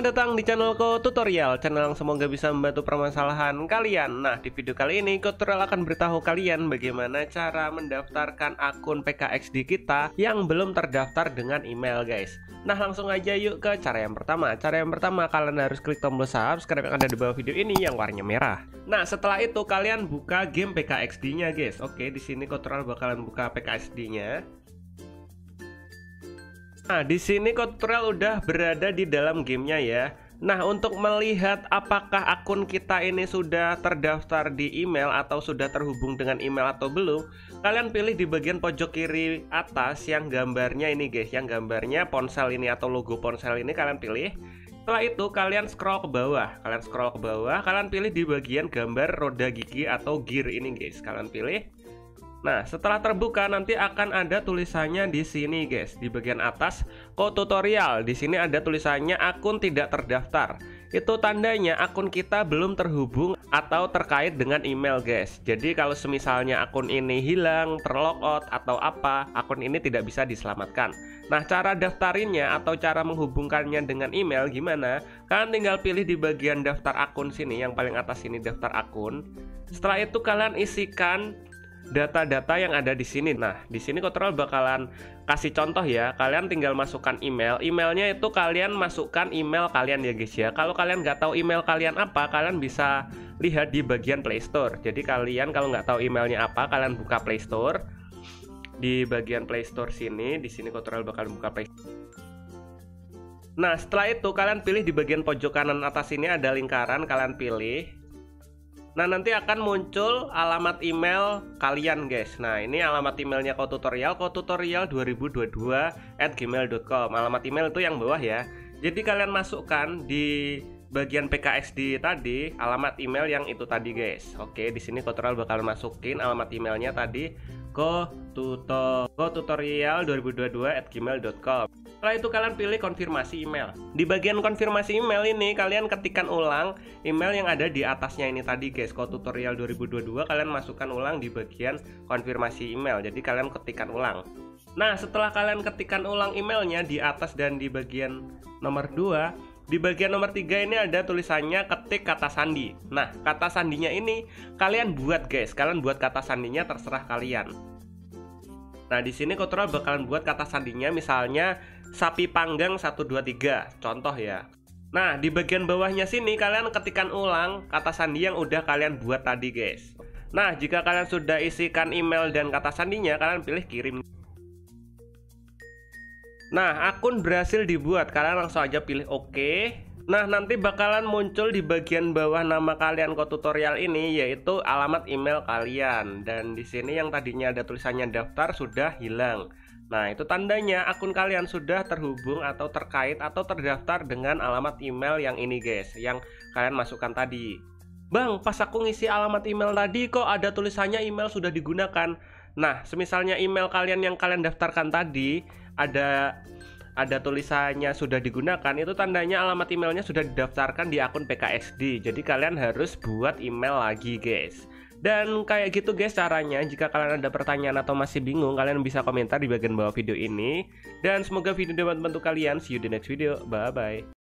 Selamat datang di channelku tutorial, channel yang semoga bisa membantu permasalahan kalian. Nah, di video kali ini tutorial akan beritahu kalian bagaimana cara mendaftarkan akun PKXD kita yang belum terdaftar dengan email, guys. Nah, langsung aja yuk ke cara yang pertama. Cara yang pertama, kalian harus klik tombol subscribe yang ada di bawah video ini yang warnanya merah. Nah, setelah itu kalian buka game PKXD-nya, guys. Oke, di sini tutorial bakalan buka PKXD-nya. Nah, di sini tutorial udah berada di dalam gamenya ya. Nah, untuk melihat apakah akun kita ini sudah terdaftar di email atau sudah terhubung dengan email atau belum, kalian pilih di bagian pojok kiri atas yang gambarnya ini, guys, yang gambarnya ponsel ini atau logo ponsel ini kalian pilih. Setelah itu kalian scroll ke bawah, kalian pilih di bagian gambar roda gigi atau gear ini, guys, kalian pilih. Nah, setelah terbuka nanti akan ada tulisannya di sini, guys, di bagian atas tutorial. Di sini ada tulisannya akun tidak terdaftar. Itu tandanya akun kita belum terhubung atau terkait dengan email, guys. Jadi kalau semisalnya akun ini hilang, terlogout atau apa, akun ini tidak bisa diselamatkan. Nah, cara daftarinnya atau cara menghubungkannya dengan email gimana? Kalian tinggal pilih di bagian daftar akun sini, yang paling atas ini daftar akun. Setelah itu kalian isikan data-data yang ada di sini. Nah, di sini tutorial bakalan kasih contoh ya. Kalian tinggal masukkan email. Emailnya itu kalian masukkan email kalian ya, guys ya. Kalau kalian nggak tahu email kalian apa, kalian bisa lihat di bagian Play Store. Jadi kalian kalau nggak tahu emailnya apa, kalian buka Play Store. Di bagian Play Store sini, di sini tutorial bakal buka Play Store. Nah, setelah itu kalian pilih di bagian pojok kanan atas ini ada lingkaran, kalian pilih. Nah, nanti akan muncul alamat email kalian, guys. Nah, ini alamat emailnya kotutorial2022@gmail.com. Alamat email itu yang bawah ya. Jadi kalian masukkan di bagian PKXD tadi alamat email yang itu tadi, guys. Oke, di sini tutorial bakal masukin alamat emailnya tadi kotutorial2022@gmail.com. Setelah itu kalian pilih konfirmasi email. Di bagian konfirmasi email ini kalian ketikkan ulang email yang ada di atasnya ini tadi, guys. Kotutorial2022 kalian masukkan ulang di bagian konfirmasi email. Jadi kalian ketikkan ulang. Nah, setelah kalian ketikkan ulang emailnya di atas dan di bagian nomor 2, di bagian nomor 3 ini ada tulisannya ketik kata sandi. Nah, kata sandinya ini kalian buat, guys. Kalian buat kata sandinya terserah kalian. Nah, di sini tutorial bakalan buat kata sandinya misalnya sapi panggang 123, contoh ya. Nah, di bagian bawahnya sini kalian ketikkan ulang kata sandi yang udah kalian buat tadi, guys. Nah, jika kalian sudah isikan email dan kata sandinya, kalian pilih kirim. Nah, akun berhasil dibuat, kalian langsung aja pilih oke. Nah, nanti bakalan muncul di bagian bawah nama kalian tutorial ini, yaitu alamat email kalian. Dan di sini yang tadinya ada tulisannya daftar sudah hilang. Nah, itu tandanya akun kalian sudah terhubung atau terkait atau terdaftar dengan alamat email yang ini, guys, yang kalian masukkan tadi. Bang, pas aku ngisi alamat email tadi kok ada tulisannya email sudah digunakan. Nah, semisalnya email kalian yang kalian daftarkan tadi ada tulisannya sudah digunakan, itu tandanya alamat emailnya sudah didaftarkan di akun PKXD. Jadi kalian harus buat email lagi, guys. Dan kayak gitu, guys, caranya. Jika kalian ada pertanyaan atau masih bingung, kalian bisa komentar di bagian bawah video ini. Dan semoga video dapat membantu kalian. See you di next video. Bye bye.